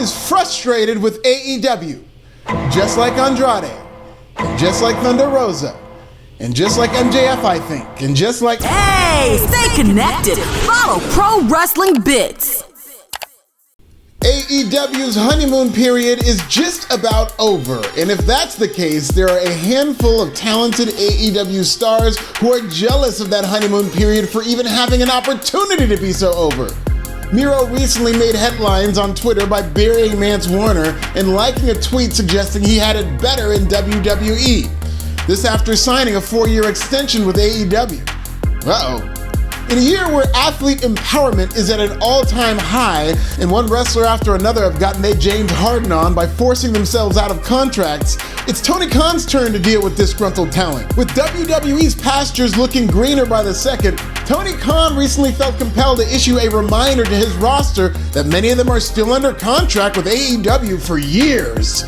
is frustrated with AEW, just like Andrade, and just like Thunder Rosa, and just like MJF, I think, and just like... Hey, stay connected. Follow Pro Wrestling Bits. AEW's honeymoon period is just about over, and if that's the case, there are a handful of talented AEW stars who are jealous of that honeymoon period for even having an opportunity to be so over. Miro recently made headlines on Twitter by burying Mance Warner and liking a tweet suggesting he had it better in WWE. This after signing a 4-year extension with AEW. Uh-oh. In a year where athlete empowerment is at an all-time high, and one wrestler after another have gotten their James Harden on by forcing themselves out of contracts, it's Tony Khan's turn to deal with disgruntled talent. With WWE's pastures looking greener by the second, Tony Khan recently felt compelled to issue a reminder to his roster that many of them are still under contract with AEW for years.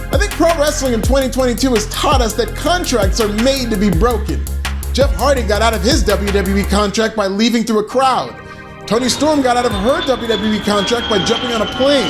I think pro wrestling in 2022 has taught us that contracts are made to be broken. Jeff Hardy got out of his WWE contract by leaving through a crowd. Toni Storm got out of her WWE contract by jumping on a plane.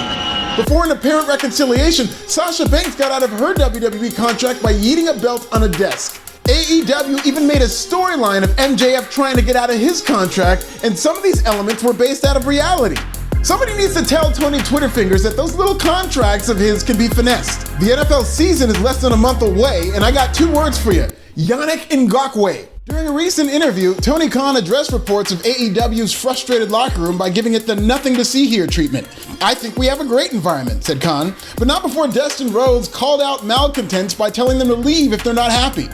Before an apparent reconciliation, Sasha Banks got out of her WWE contract by yeeting a belt on a desk. AEW even made a storyline of MJF trying to get out of his contract, and some of these elements were based out of reality. Somebody needs to tell Tony Twitterfingers that those little contracts of his can be finessed. The NFL season is less than a month away, and I got 2 words for you: Yannick Ngakoue. During a recent interview, Tony Khan addressed reports of AEW's frustrated locker room by giving it the nothing to see here treatment. I think we have a great environment, said Khan, but not before Dustin Rhodes called out malcontents by telling them to leave if they're not happy.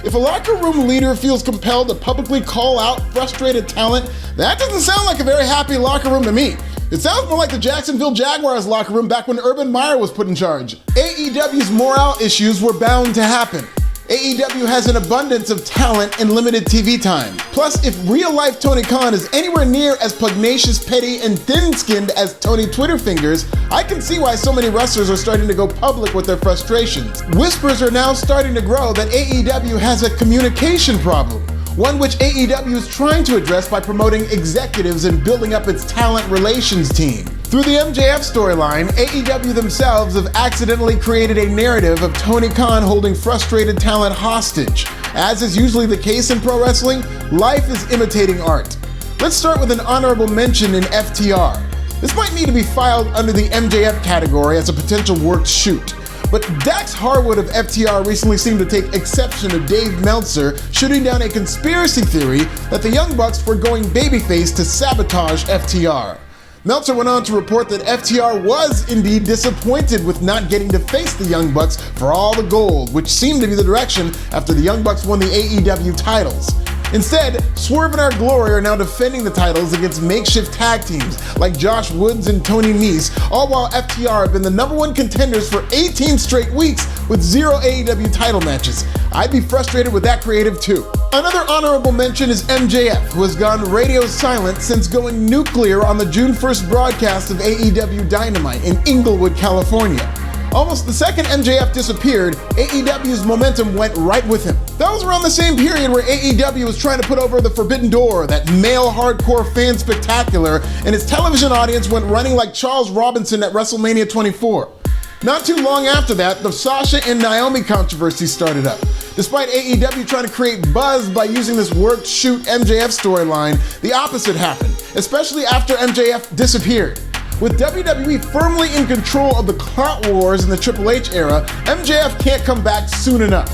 If a locker room leader feels compelled to publicly call out frustrated talent, that doesn't sound like a very happy locker room to me. It sounds more like the Jacksonville Jaguars locker room back when Urban Meyer was put in charge. AEW's morale issues were bound to happen. AEW has an abundance of talent and limited TV time. Plus, if real-life Tony Khan is anywhere near as pugnacious, petty, and thin-skinned as Tony Twitterfingers, I can see why so many wrestlers are starting to go public with their frustrations. Whispers are now starting to grow that AEW has a communication problem, one which AEW is trying to address by promoting executives and building up its talent relations team. Through the MJF storyline, AEW themselves have accidentally created a narrative of Tony Khan holding frustrated talent hostage. As is usually the case in pro wrestling, life is imitating art. Let's start with an honorable mention in FTR. This might need to be filed under the MJF category as a potential worked shoot. But Dax Harwood of FTR recently seemed to take exception to Dave Meltzer shooting down a conspiracy theory that the Young Bucks were going babyface to sabotage FTR. Meltzer went on to report that FTR was indeed disappointed with not getting to face the Young Bucks for all the gold, which seemed to be the direction after the Young Bucks won the AEW titles. Instead, Swerve and Our Glory are now defending the titles against makeshift tag teams like Josh Woods and Tony Nese, all while FTR have been the #1 contenders for 18 straight weeks with 0 AEW title matches. I'd be frustrated with that creative too. Another honorable mention is MJF, who has gone radio silent since going nuclear on the June 1st broadcast of AEW Dynamite in Inglewood, California. Almost the second MJF disappeared, AEW's momentum went right with him. That was around the same period where AEW was trying to put over the Forbidden Door, that male hardcore fan spectacular, and its television audience went running like Charles Robinson at WrestleMania 24. Not too long after that, the Sasha and Naomi controversy started up. Despite AEW trying to create buzz by using this worked shoot MJF storyline, the opposite happened, especially after MJF disappeared. With WWE firmly in control of the clout wars in the Triple H era, MJF can't come back soon enough.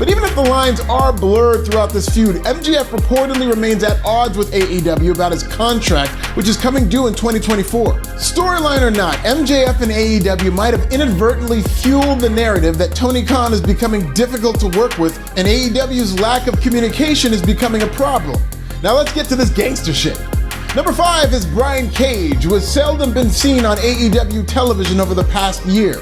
But even if the lines are blurred throughout this feud, MJF reportedly remains at odds with AEW about his contract, which is coming due in 2024. Storyline or not, MJF and AEW might have inadvertently fueled the narrative that Tony Khan is becoming difficult to work with and AEW's lack of communication is becoming a problem. Now let's get to this gangster shit. Number 5 is Brian Cage, who has seldom been seen on AEW television over the past year.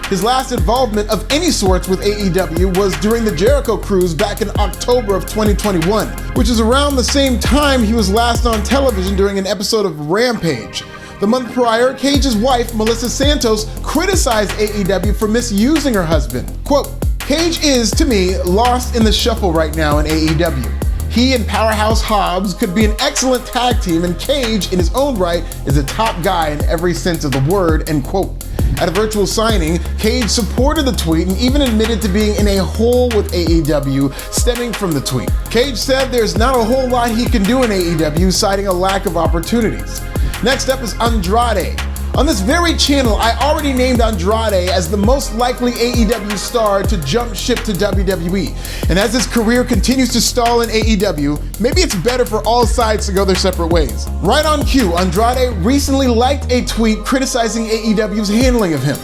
His last involvement of any sorts with AEW was during the Jericho Cruise back in October of 2021, which is around the same time he was last on television during an episode of Rampage. The month prior, Cage's wife, Melissa Santos, criticized AEW for misusing her husband. Quote, "Cage is, to me, lost in the shuffle right now in AEW. He and Powerhouse Hobbs could be an excellent tag team, and Cage, in his own right, is a top guy in every sense of the word," end quote. At a virtual signing, Cage supported the tweet and even admitted to being in a hole with AEW stemming from the tweet. Cage said there's not a whole lot he can do in AEW, citing a lack of opportunities. Next up is Andrade. On this very channel, I already named Andrade as the most likely AEW star to jump ship to WWE. And as his career continues to stall in AEW, maybe it's better for all sides to go their separate ways. Right on cue, Andrade recently liked a tweet criticizing AEW's handling of him.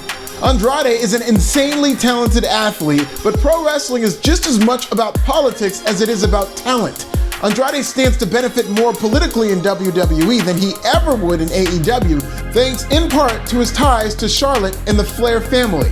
Andrade is an insanely talented athlete, but pro wrestling is just as much about politics as it is about talent. Andrade stands to benefit more politically in WWE than he ever would in AEW, thanks in part to his ties to Charlotte and the Flair family.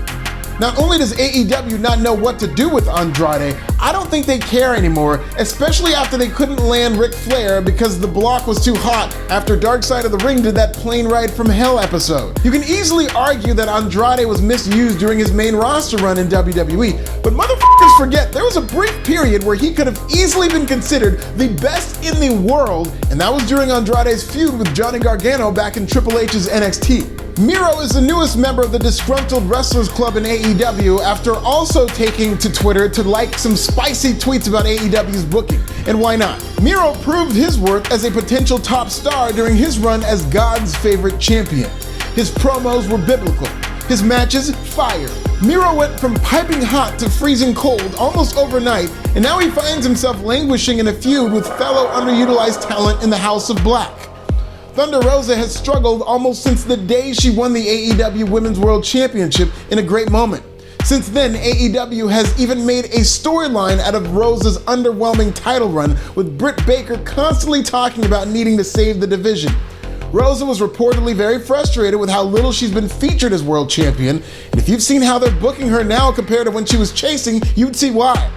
Not only does AEW not know what to do with Andrade, I don't think they care anymore, especially after they couldn't land Ric Flair because the block was too hot after Dark Side of the Ring did that plane ride from hell episode. You can easily argue that Andrade was misused during his main roster run in WWE, but motherfuckers forget there was a brief period where he could have easily been considered the best in the world, and that was during Andrade's feud with Johnny Gargano back in Triple H's NXT. Miro is the newest member of the Disgruntled Wrestlers Club in AEW after also taking to Twitter to like some spicy tweets about AEW's booking. And why not? Miro proved his worth as a potential top star during his run as God's favorite champion. His promos were biblical. His matches, fire. Miro went from piping hot to freezing cold almost overnight, and now he finds himself languishing in a feud with fellow underutilized talent in the House of Black. Thunder Rosa has struggled almost since the day she won the AEW Women's World Championship in a great moment. Since then, AEW has even made a storyline out of Rosa's underwhelming title run, with Britt Baker constantly talking about needing to save the division. Rosa was reportedly very frustrated with how little she's been featured as world champion, and if you've seen how they're booking her now compared to when she was chasing, you'd see why.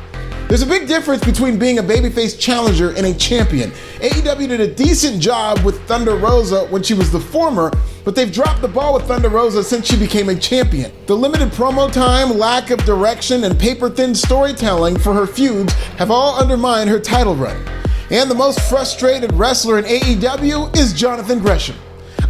There's a big difference between being a babyface challenger and a champion. AEW did a decent job with Thunder Rosa when she was the former, but they've dropped the ball with Thunder Rosa since she became a champion. The limited promo time, lack of direction, and paper-thin storytelling for her feuds have all undermined her title run. And the most frustrated wrestler in AEW is Jonathan Gresham.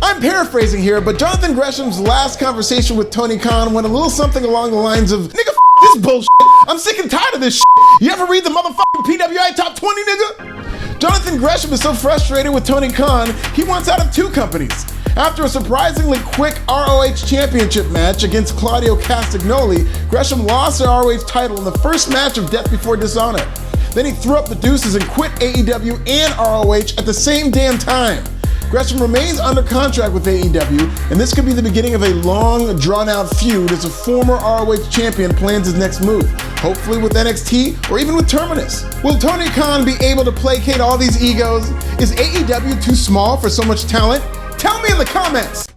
I'm paraphrasing here, but Jonathan Gresham's last conversation with Tony Khan went a little something along the lines of, "Nigga, this bullshit. I'm sick and tired of this shit. You ever read the motherfucking PWI Top 20, nigga?" Jonathan Gresham is so frustrated with Tony Khan, he wants out of two companies. After a surprisingly quick ROH Championship match against Claudio Castagnoli, Gresham lost the ROH title in the first match of Death Before Dishonor. Then he threw up the deuces and quit AEW and ROH at the same damn time. Gresham remains under contract with AEW, and this could be the beginning of a long, drawn-out feud as a former ROH champion plans his next move, hopefully with NXT or even with Terminus. Will Tony Khan be able to placate all these egos? Is AEW too small for so much talent? Tell me in the comments!